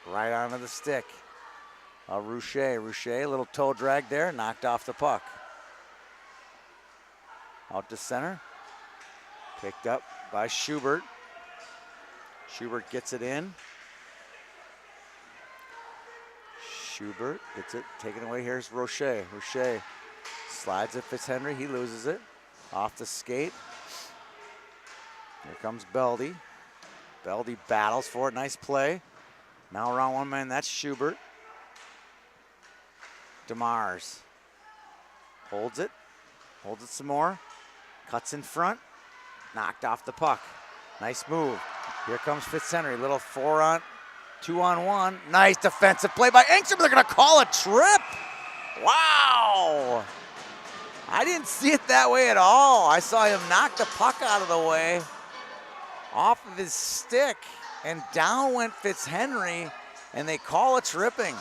right onto the stick. Rouchet, a little toe drag there, knocked off the puck. Out to center, picked up by Schubert. Schubert gets it in. Schubert gets it taken away. Here's Rouchet. Rouchet slides at Fitzhenry. He loses it. Off the skate. Here comes Beldy. Beldy battles for it. Nice play. Now around one man. That's Schubert. DeMars holds it. Holds it some more. Cuts in front. Knocked off the puck. Nice move. Here comes Fitzhenry. Little 2-on-1. Nice defensive play by Engstrom. They're going to call a trip. Wow. I didn't see it that way at all. I saw him knock the puck out of the way off of his stick, and down went Fitzhenry, and they call a tripping.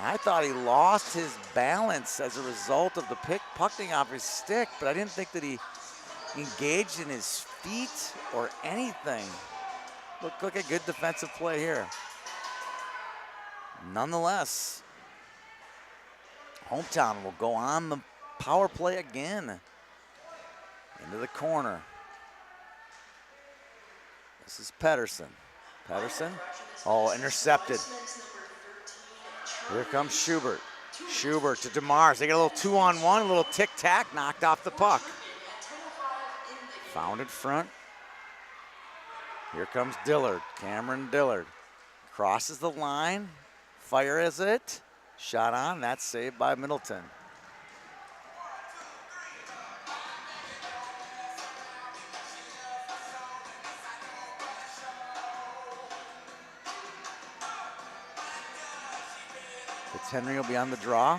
I thought he lost his balance as a result of the pucking off his stick, but I didn't think that he engaged in his feet or anything. Look at good defensive play here. Nonetheless, Hometown will go on the power play again. Into the corner. This is Pedersen. Oh, intercepted. Here comes Schubert. Schubert to DeMars. They get a little 2-on-1, a little tic-tac, knocked off the puck. Found in front. Here comes Dillard, Cameron Dillard. Crosses the line, fires it. Shot on, that's saved by Middleton. Fitzhenry will be on the draw.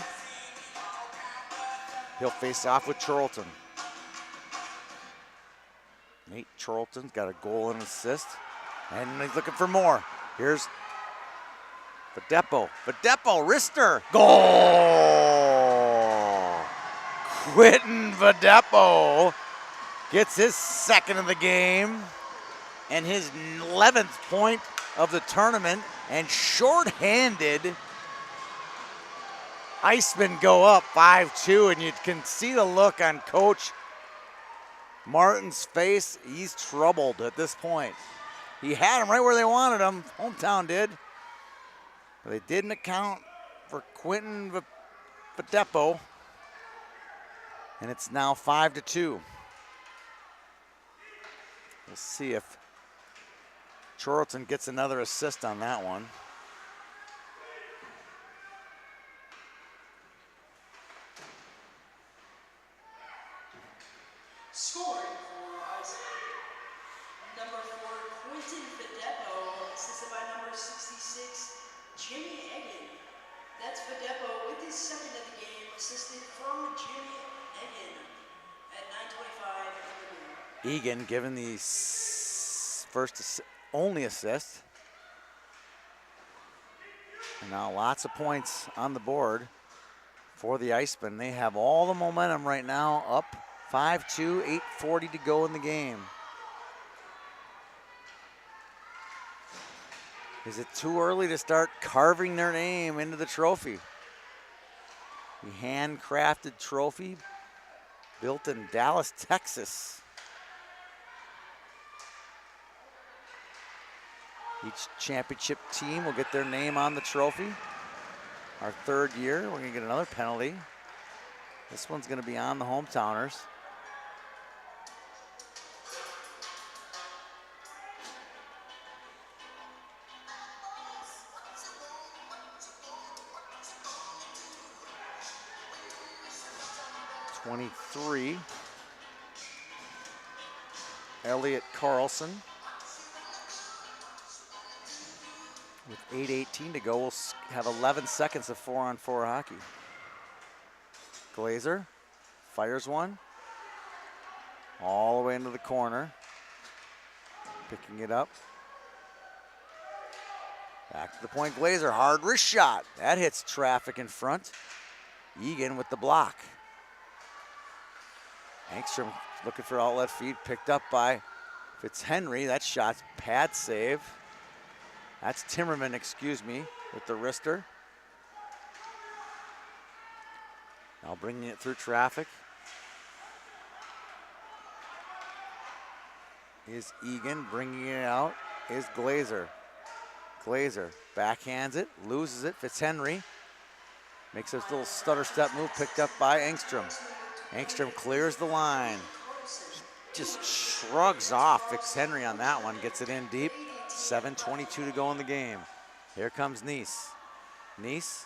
He'll face off with Charlton. Nate Charlton's got a goal and assist, and he's looking for more. Here's Vadepo, wrister, goal! Quentin Vadepo gets his second of the game and his 11th point of the tournament, and shorthanded. Icemen go up 5-2, and you can see the look on Coach Martin's face. He's troubled at this point. He had him right where they wanted him. Hometown did. But they didn't account for Quentin Vadepo. And it's now 5-2. We'll see if Charlton gets another assist on that one. Scoring for Icemen, number 4, Quentin Vadepo, assisted by number 66, Jimmy Egan. That's Vadepo with his second of the game, assisted from Jimmy Egan at 9:25 in the game. Egan given the only assist. And now lots of points on the board for the Icemen. They have all the momentum right now, up 5-2, 8:40 to go in the game. Is it too early to start carving their name into the trophy? The handcrafted trophy built in Dallas, Texas. Each championship team will get their name on the trophy. Our third year, we're gonna get another penalty. This one's gonna be on the hometowners. #23, Elliot Carlson. With 8:18 to go, we'll have 11 seconds of 4-on-4 hockey. Glazer fires one all the way into the corner. Picking it up. Back to the point, Glazer, hard wrist shot. That hits traffic in front. Egan with the block. Engstrom looking for outlet feed, picked up by Fitzhenry. That shot's pad save. That's Timmerman, excuse me, with the wrister. Now bringing it through traffic is Egan. Bringing it out is Glazer. Glazer backhands it, loses it. Fitzhenry makes a little stutter step move, picked up by Engstrom. Engstrom clears the line. Just shrugs off Fitzhenry on that one, gets it in deep. 7:22 to go in the game. Here comes Neese. Neese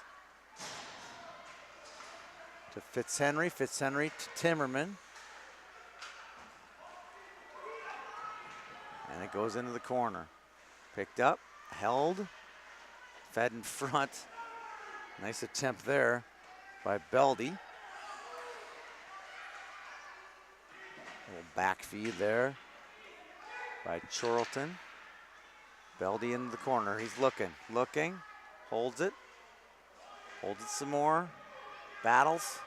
to Fitzhenry, Fitzhenry to Timmerman. And it goes into the corner. Picked up, held, fed in front. Nice attempt there by Beldy. Little back feed there by Chorlton. Beldy into the corner, he's looking, holds it some more, battles.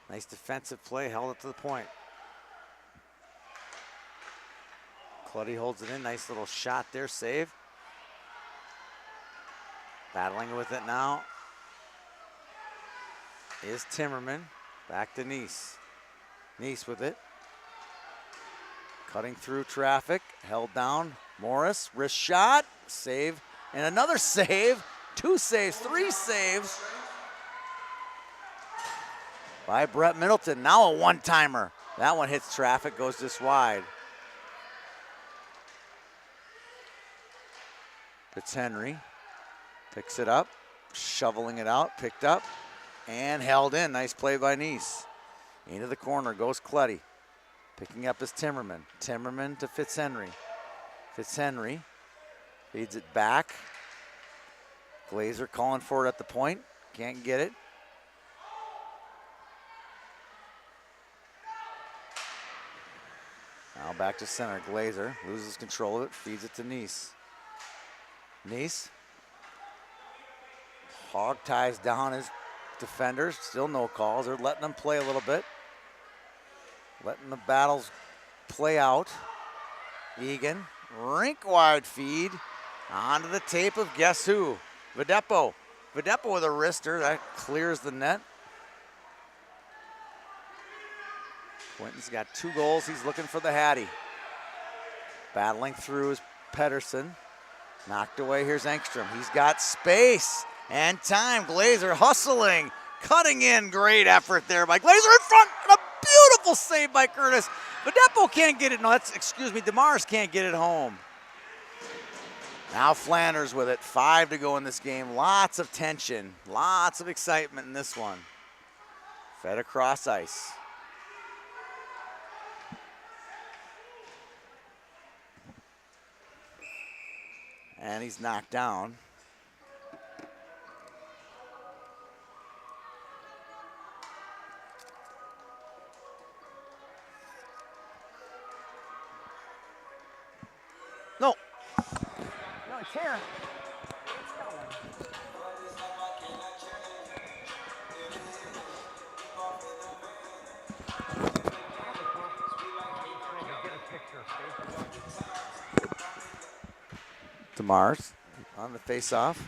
Nice defensive play, held it to the point. Clutty holds it in, nice little shot there, save. Battling with it now is Timmerman, back to Neese. Neese with it. Cutting through traffic, held down. Morris, wrist shot, save, and another save. 2 saves, 3 saves by Brett Middleton. Now a one-timer. That one hits traffic, goes just wide. Fitzhenry picks it up, shoveling it out, picked up, and held in. Nice play by Neese. Into the corner goes Clutty. Picking up is Timmerman. Timmerman to Fitzhenry. Fitzhenry feeds it back. Glazer calling for it at the point. Can't get it. Now back to center. Glazer loses control of it, feeds it to Neese. Neese hog ties down his defenders. Still no calls. They're letting them play a little bit. Letting the battles play out. Egan, rink wide feed. Onto the tape of guess who? Videpo. Videpo with a wrister. That clears the net. Quinton's got 2 goals. He's looking for the Hattie. Battling through is Pedersen. Knocked away. Here's Engstrom. He's got space and time. Glazer hustling. Cutting in. Great effort there by Glazer in front. And a beautiful save by Curtis. Videpo can't get it. No, DeMars can't get it home. Now Flanders with it. 5 to go in this game. Lots of tension. Lots of excitement in this one. Fed across ice. And he's knocked down. No. No, it's here. DeMars on the face-off.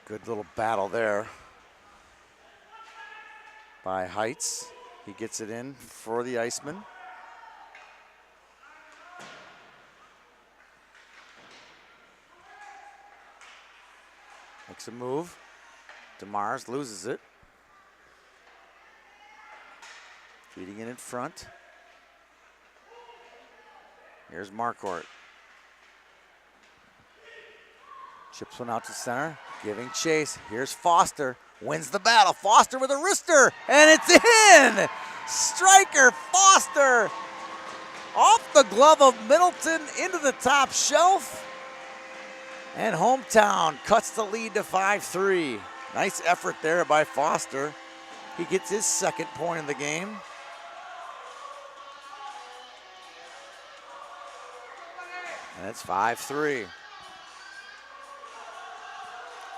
Good little battle there by Heights. He gets it in for the Icemen. Makes a move. DeMars loses it. Feeding it in front. Here's Marquardt. Chips one out to center, giving chase. Here's Foster, wins the battle. Foster with a wrister, and it's in! Striker Foster off the glove of Middleton into the top shelf. And Hometown cuts the lead to 5-3. Nice effort there by Foster. He gets his 2nd point in the game. And it's 5-3.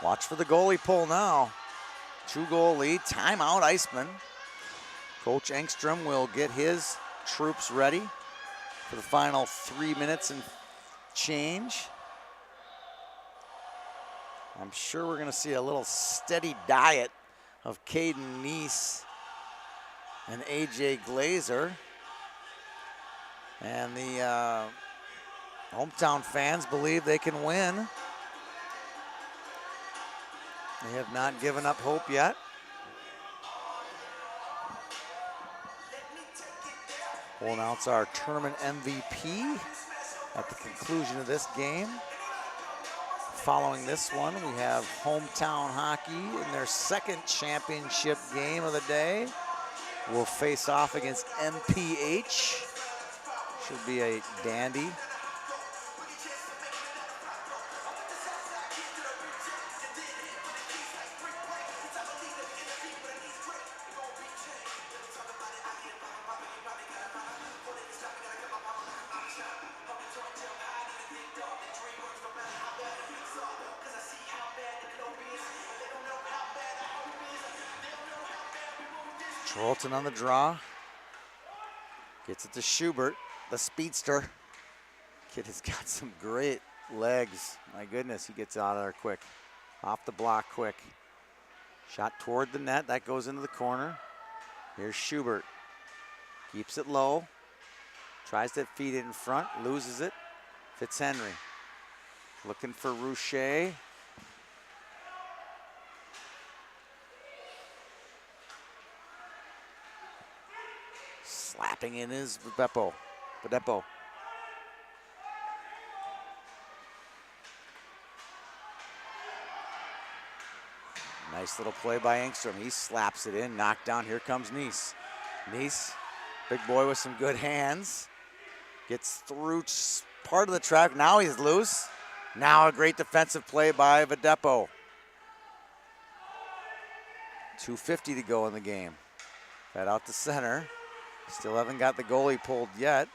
Watch for the goalie pull now. 2-goal lead, timeout Icemen. Coach Engstrom will get his troops ready for the final 3 minutes and change. I'm sure we're going to see a little steady diet of Caden Neese and AJ Glazer. And the hometown fans believe they can win. They have not given up hope yet. We'll announce our tournament MVP at the conclusion of this game. Following this one, we have hometown hockey in their second championship game of the day. We'll face off against MPH. Should be a dandy. Charlton on the draw. Gets it to Schubert, the speedster. Kid has got some great legs. My goodness, he gets out of there quick. Off the block quick. Shot toward the net, that goes into the corner. Here's Schubert. Keeps it low. Tries to feed it in front, loses it. Fitzhenry. Looking for Rouchet. Slapping in is Vadepo. Nice little play by Engstrom. He slaps it in, knocked down. Here comes Neese. Neese, big boy with some good hands. Gets through part of the track. Now he's loose. Now a great defensive play by Vadepo. 2:50 to go in the game. Fed out to center. Still haven't got the goalie pulled yet.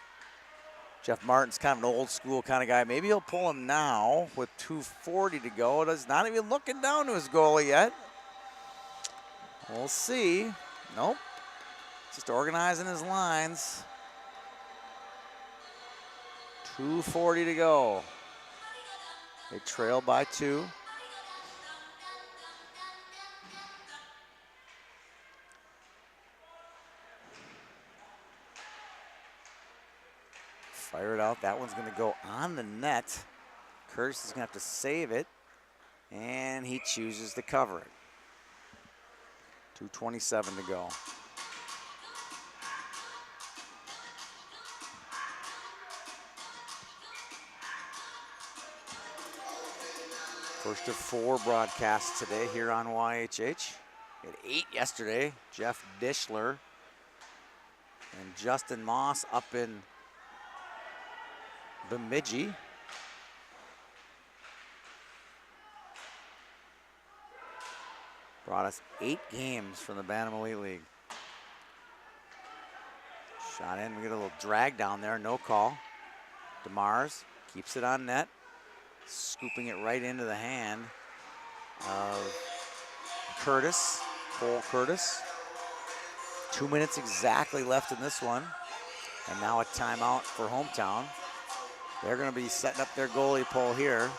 Jeff Martin's kind of an old school kind of guy. Maybe he'll pull him now with 2:40 to go. He's not even looking down to his goalie yet. We'll see. Nope. Just organizing his lines. 2:40 to go. They trail by 2. Fire it out. That one's going to go on the net. Curtis is going to have to save it, and he chooses to cover it. 2:27 to go. First of 4 broadcasts today here on YHH. We had 8 yesterday. Jeff Dishler and Justin Moss up in Bemidji. Brought us 8 games from the Bantam Elite League. Shot in, we get a little drag down there, no call. DeMars keeps it on net, scooping it right into the hand of Curtis, Cole Curtis. 2 minutes exactly left in this one. And now a timeout for hometown. They're going to be setting up their goalie pole here.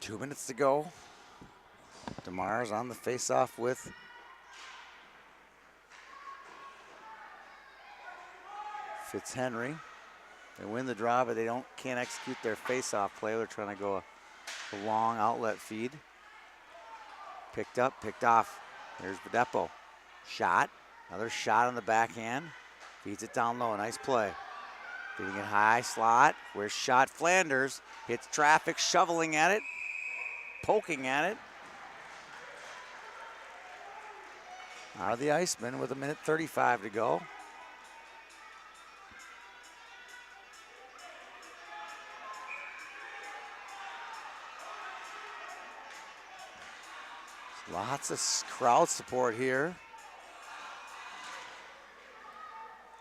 2 minutes to go. DeMar's on the face-off with Fitzhenry. They win the draw, but they can't execute their face-off play. They're trying to go a long outlet feed. Picked up, picked off. There's Vadepo. Shot. Another shot on the backhand. Feeds it down low. Nice play. Feeding it high, slot. Where's shot? Flanders. Hits traffic, shoveling at it. Poking at it. Out of the Icemen with 1:35 to go. Lots of crowd support here.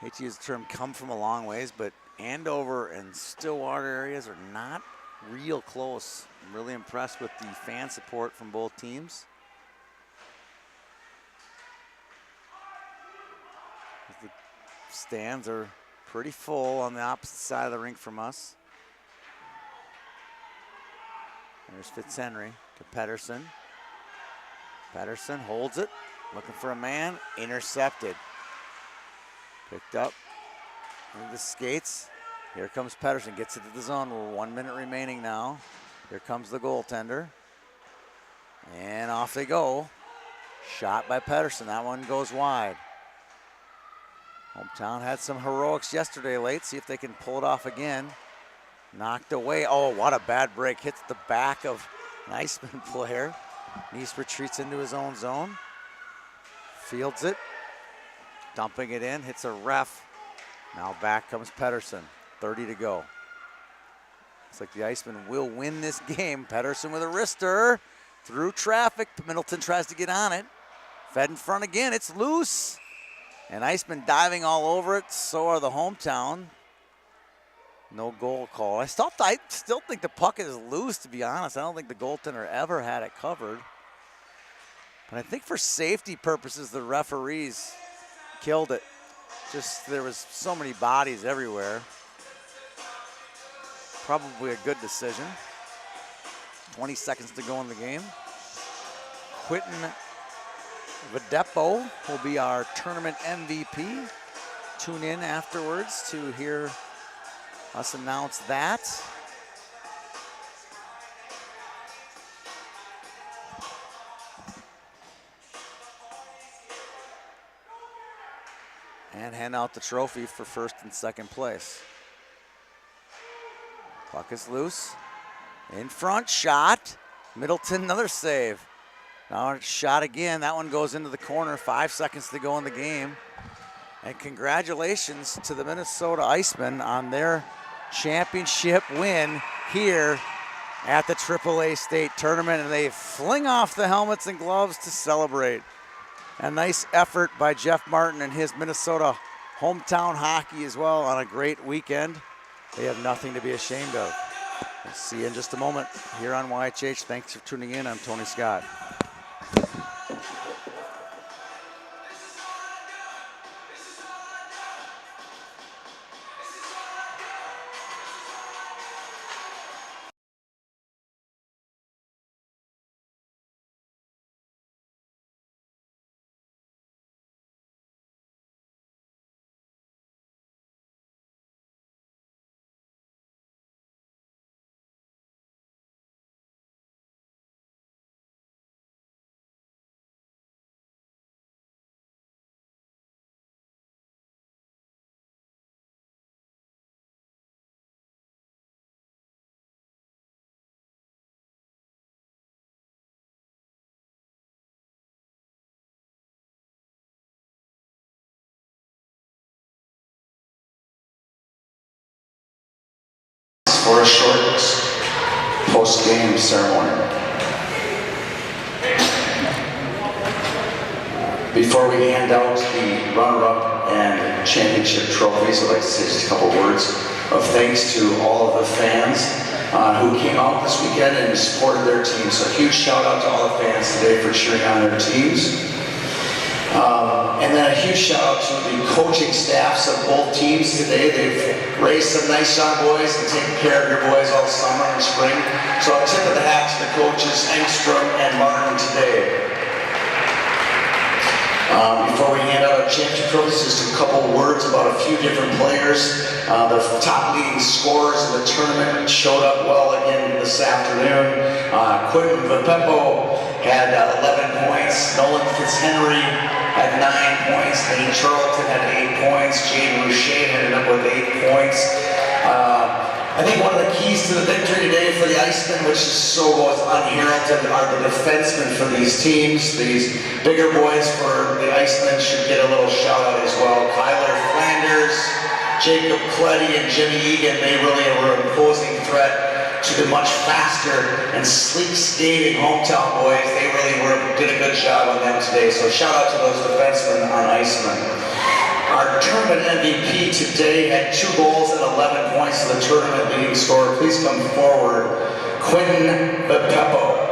Hate to use the term come from a long ways, but Andover and Stillwater areas are not real close. I'm really impressed with the fan support from both teams. The stands are pretty full on the opposite side of the rink from us. There's Fitzhenry to Pedersen. Pedersen holds it, looking for a man, intercepted. Picked up into the skates. Here comes Pedersen, gets it to the zone. We're 1 minute remaining now. Here comes the goaltender. And off they go. Shot by Pedersen, that one goes wide. Hometown had some heroics yesterday late. See if they can pull it off again. Knocked away, oh, what a bad break. Hits the back of an Iceman player. Nice retreats into his own zone. Fields it. Dumping it in, hits a ref. Now back comes Pedersen, 30 to go. Looks like the Icemen will win this game. Pedersen with a wrister, through traffic. Middleton tries to get on it. Fed in front again, it's loose. And Icemen diving all over it, so are the Hometown. No goal call. I still think the puck is loose, to be honest. I don't think the goaltender ever had it covered. But I think for safety purposes, the referees killed it. Just, there was so many bodies everywhere. Probably a good decision. 20 seconds to go in the game. Quentin Vadepo will be our tournament MVP. Tune in afterwards to hear us announce that. And hand out the trophy for first and second place. Puck is loose. In front, shot. Middleton, another save. Now it's shot again. That one goes into the corner. 5 seconds to go in the game. And congratulations to the Minnesota Icemen on their championship win here at the AAA state tournament. And they fling off the helmets and gloves to celebrate. A nice effort by Jeff Martin and his Minnesota Hometown hockey as well on a great weekend. They have nothing to be ashamed of. We'll see you in just a moment here on YHH. Thanks for tuning in. I'm Tony Scott. For a short post-game ceremony. Before we hand out the runner-up and championship trophies, I'd like to say just a couple words of thanks to all of the fans who came out this weekend and supported their teams. So a huge shout out to all the fans today for cheering on their teams. And then a huge shout out to the coaching staffs of both teams today. They've raised some nice young boys and taken care of your boys all summer and spring. So a tip of the hat to the coaches, Engstrom and Martin today. Before we hand out our championship trophies, just a couple words about a few different players. The top leading scorers of the tournament showed up well again this afternoon. Quentin Vipeppo had 11 points. Nolan Fitzhenry had 9 points. Nate Charlton had 8 points. Jade Rouchet ended up with 8 points. I think one of the keys to the victory today for the Icemen, which is so was unheralded, are the defensemen for these teams. These bigger boys for the Icemen should get a little shout out as well. Kyler Flanders, Jacob Cleddy, and Jimmy Egan, they really were an imposing threat to the much faster and sleek skating hometown boys. They really did a good job on them today. So shout out to those defensemen on Icemen. Our tournament MVP today had 2 goals and 11 points to the tournament leading scorer. Please come forward, Quentin Vipeppo.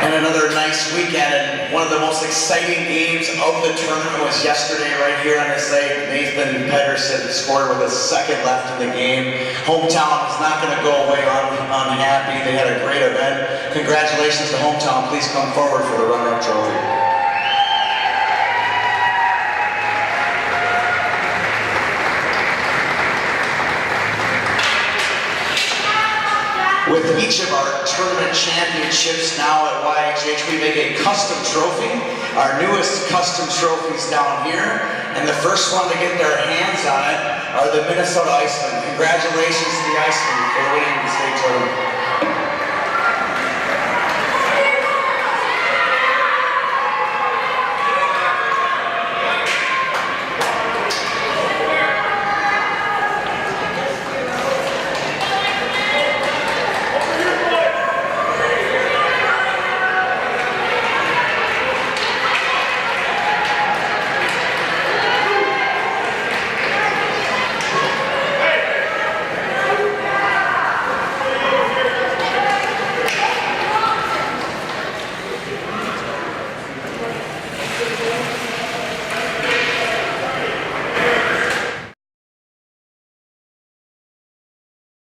And another nice weekend, and one of the most exciting games of the tournament was yesterday right here on this site. Nathan Pedersen scored with a second left in the game. Hometown is not going to go away unhappy. They had a great event. Congratulations to Hometown. Please come forward for the runner-up trophy. With each of our tournament championships now at YHH, we make a custom trophy. Our newest custom trophies down here, and the first one to get their hands on it are the Minnesota Icemen. Congratulations to the Icemen for winning the state tournament.